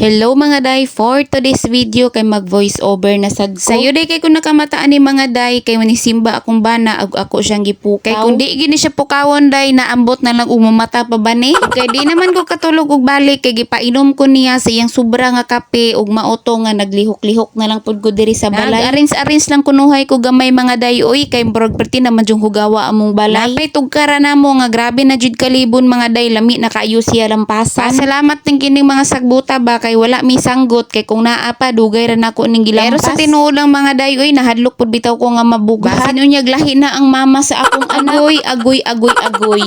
Hello mga day, for today's video kay mag voice over na sad ko. Sayo day kay kung nakamataan ni mga day kay manisimba akong bana ag ako siyang gipukaw. Kay kung di gini siya pukawon day naambot na lang umamata pa ba ni? Kay di naman ko katulog og balik kay gipainom ko niya sa iyang sobra nga kape ug mauto nga naglihok-lihok na lang pud ko diri sa balay. Nag-arrange lang kunuhay ko gamay mga day oy kay murag perti naman jung hugawa among balay. Napay tugkara namo nga grabe na jud kalibon mga day lami na kaayo siya lampasan. Salamat ning kining mga sagbuta ba kay wala mi sanggot kay kung naa pa dugay ra nako ning gilampas. Pero sa tinuod lang mga day oy nahadlok pud bitaw ko nga mabugas. Basin unyag lahi na ang mama sa akong anak. Agoy.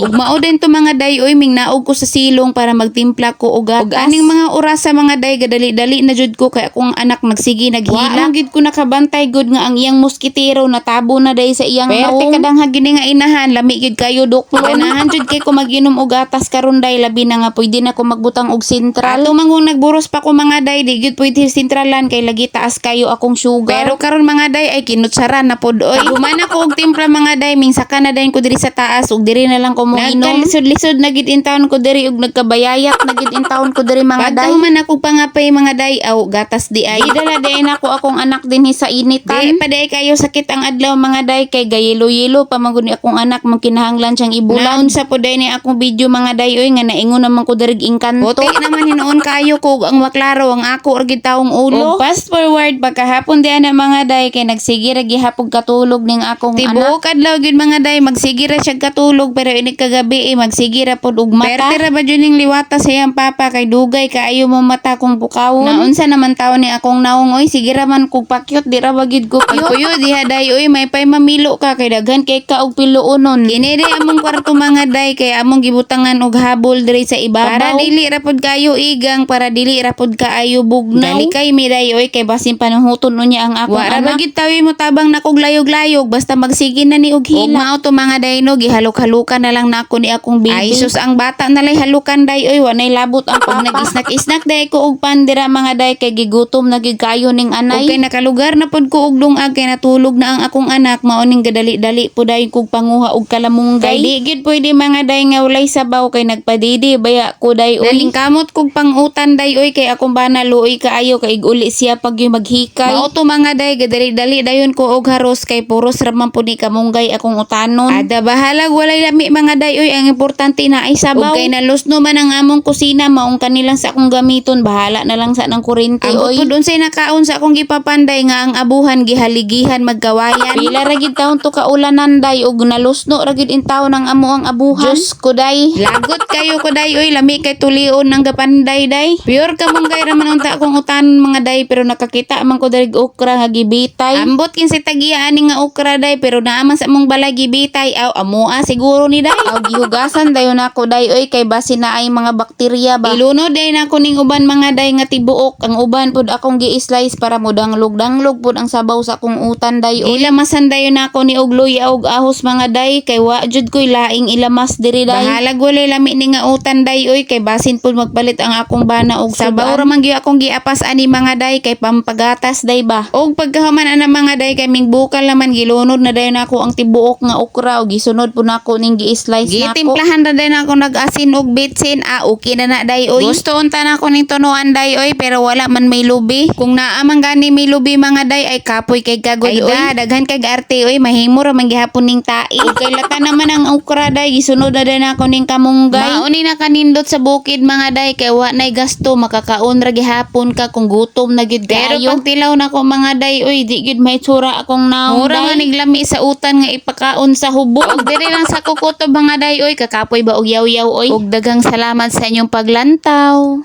Ug mao din to mga day oy ming naog ko sa silong para magtimpla ko og gatas. Ug aning mga oras sa mga day gadali-dali na jud ko kay akong anak magsige naghila. Wa gid ko nakabantay gud nga ang iyang moskitero natabo na day sa iyang naong. Pero kadangha gini nga inahan lami gid kayo doklo. Ganahan jud kay ko mag-inom og gatas karon day labi na nga pwede na ko magbutang og sentral. Ato mangong nagburos pa ko mga day di gid pwede sentralan kay lagi taas kayo akong sugar. Pero karon mga day ay kinutsaran na pod oy. Humana ko og timpla mga day minsaka na dayon ko diri sa taas ug diri na lang ko mo inom. Nagkalisod-lisod na gid intawon ko diri ug nagkabayayat na gid intawon ko diri mga day. Pagkahuman ako pangapay mga day aw gatas di ay. Idala day nako akong anak dinhi sa initan. Di pa day kayo sakit ang adlaw mga day kay gayelo-yelo pa maguni akong anak mo kinahanglan siyang ibulaon sa pod day ni akong video mga day oy nga naingon naman ko diri engkanto. Puti naman hinuon kayo ko ang maklaro ang ako or gitawong ulo. Fast forward pagkahapon di ana mga day kay nagsige ra gihapon katulog ning akong anak. Tibuok adlaw gyud mga day magsige ra siya katulog pero ini kagabi magsige ra pod og mata. Pero tira ba jud ning liwata sa iyang papa kay dugay kaayo mo mata kong bukawon. Naunsa naman taon ni akong naong oy sige ra man kog pakyot di ra bagid ko puyo diha day oy may pay mamilo ka kay daghan kay ka og piloonon. Kini di among kwarto mga day kay among gibutangan og habol diri sa ibabaw. Para dili ra pod kayo igang para dili ra pod kaayo bugnaw. Dali kay mi day oy kay basin panuhuton unya ang akong anak. Wara bagid tawi mo tabang nakog layog-layog basta magsige na ni og hila. Ug mao to mga day no gihalok-halukan na lang nako ni akong baby. Ay sus ang bata na lay halukan day oy wanay labot ang pag nag-isnak-isnak day ko og pandira mga day kay gigutom na gid kayo ning anay. Okay nakalugar na pod ko og dungag kay natulog na ang akong anak mao ning gadali-dali po day kog panguha og kalamunggay. Kay di gid pwede mga day nga walay sabaw kay nagpadidi baya ko day oy. Nalingkamot kog pangutan day oy kay akong bana luoy kaayo kay uli siya pag yung maghikay. Mao to mga day gadali-dali dayon ko og haros kay puros raman po ni kamunggay akong utanon. Ada bahalag walay lami mga day oy ang importante na ay sabaw. Ug kay nalusno man ang among kusina maong kanilang sa akong gamiton bahala na lang sa nang kuryente oy. Ang unsay nakaon sa akong gipapanday nga ang abuhan gihaligihan maggawayan. Pila ra gid taon to kaulanan day ug nalusno ra gid intawon ang amo ang abuhan. Diyos ko day. Lagot kayo ko day oy lami kay tulion ang gapanday day. Pure kamunggay ra man unta akong utanon mga day pero nakakita man ko diri okra nga gibitay. Ambot kinsa tagiya ani nga okra day pero naaman sa among balay gibitay aw amoa siguro ni day. Aw gihugasan dayon ako day oy kay basi na ay mga bakterya ba. Ilunod day nako ning uban mga day nga tibuok ang uban pud akong gi-slice para mo danglog pud ang sabaw sa akong utan day oy. Ilamasan dayon nako ni og luya og ahos mga day kay wa jud koy laing ilamas diri day. Bahalag walay lami ni nga utan day oy kay basin pud magpalit ang akong bana og sabaw ra man gyud akong giapas ani mga day kay pampagatas day ba. Og pagkahuman ana mga day kay ming bukal naman gilunod na dayon nako ang tibuok nga okra og gisunod pud nako ning gi-slice nako. Gitimplahan na dayon nako nag-asin og bitsin okay na day oy. Gusto unta nako ning tunuan day oy pero wala man may lubi. Kung naa man gani may lubi mga day ay kapoy kay kagod oy. Daghan kag arte oy mahimo ra man gihapon ning tai. Ug kay lata naman ang okra day gisunod na dayon nako ning kamunggay. Mauni na kanindot sa bukid mga day kay wa nay gasto makakaon ra gihapon ka kung gutom na gid kayo. Pero pag tilaw nako mga day oy di gid may tsura akong naong. Mura man niglami sa utan nga ipakaon sa hubo. Ug diri lang sa kukutob mga day oy kakapoy ba og yaw-yaw oy. Ug daghang salamat sa inyong paglantaw.